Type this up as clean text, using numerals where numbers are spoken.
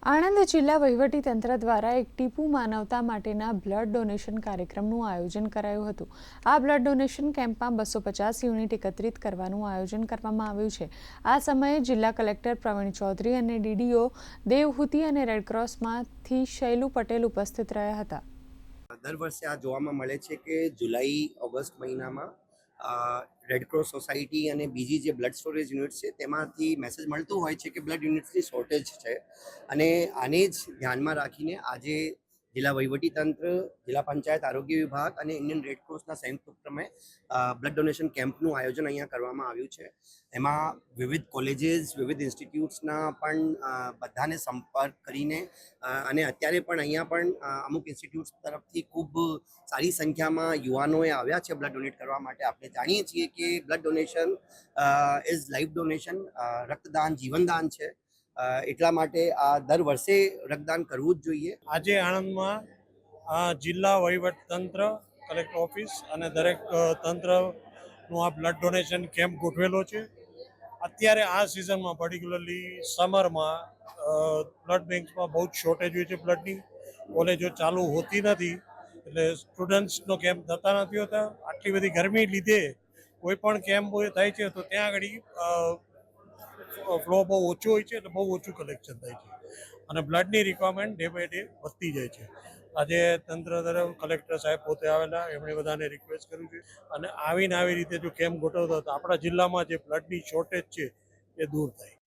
આણંદ જિલ્લા વહીવટીતંત્ર દ્વારા એક ટીપુ માનવતા માટેના બ્લડ ડોનેશન કાર્યક્રમનું આયોજન કરાયું હતું। આ બ્લડ ડોનેશન કેમ્પમાં 250 યુનિટ એકત્રિત કરવાનું આયોજન કરવામાં આવ્યું છે। આ સમયે જિલ્લા કલેક્ટર પ્રવીણ ચૌધરી અને ડીડીઓ દેવહૂતિ અને રેડક્રોસમાંથી શૈલુ પટેલ ઉપસ્થિત રહ્યા હતા। દર વર્ષે આ જોવામાં મળે છે કે જુલાઈ ઓગસ્ટ મહિનામાં રેડક્રોસ સોસાયટી અને બીજી જે બ્લડ સ્ટોરેજ યુનિટ છે તેમાંથી મેસેજ મળતું હોય છે કે બ્લડ યુનિટ્સની શોર્ટેજ છે અને આને જ ધ્યાનમાં રાખીને આજે જિલ્લા વહીવટીતંત્ર, જિલ્લા પંચાયત આરોગ્ય વિભાગ અને ઇન્ડિયન રેડક્રોસના સંયુક્ત ઉપક્રમે બ્લડ ડોનેશન કેમ્પનું આયોજન અહીંયા કરવામાં આવ્યું છે। એમાં વિવિધ કોલેજીસ, વિવિધ ઇન્સ્ટિટ્યૂટ્સના પણ બધાને સંપર્ક કરીને અને અત્યારે પણ અહીંયા પણ અમુક ઇન્સ્ટિટ્યૂટ્સ તરફથી ખૂબ સારી સંખ્યામાં યુવાનોએ આવ્યા છે બ્લડ ડોનેટ કરવા માટે। આપણે જાણીએ છીએ કે blood donation is life donation, રક્તદાન જીવનદાન છે। એટલા માટે આ દર વર્ષે રક્તદાન કરવું જ જોઈએ। આજે આણંદમાં જિલ્લા વહીવટ તંત્ર, કલેક્ટર ઓફિસ અને દરેક તંત્રનું આ બ્લડ ડોનેશન કેમ્પ ગોઠવેલો છે। અત્યારે આ સિઝનમાં પર્ટિક્યુલરલી સમરમાં બ્લડ બેંક્સમાં બહુ જ શોર્ટેજ હોય છે બ્લડની। કોલેજો ચાલુ હોતી નથી એટલે સ્ટુડન્ટ્સનો કેમ્પ થતા નથી હોતા। આટલી બધી ગરમી લીધે કોઈ પણ કેમ્પ થાય છે તો ત્યાં આગળ ફ્લો બહુ ઓછો હોય છે એટલે બહુ ઓછું કલેક્શન થાય છે અને બ્લડની રિક્વાયરમેન્ટ ડે બાય ડે વધતી જાય છે। આજે તંત્ર તરફ કલેક્ટર સાહેબ પોતે આવેલા, એમણે બધાને રિક્વેસ્ટ કર્યું છે અને આવી રીતે જો કેમ્પ ગોઠવતા તો આપણા જિલ્લામાં જે બ્લડની શોર્ટેજ છે એ દૂર થાય।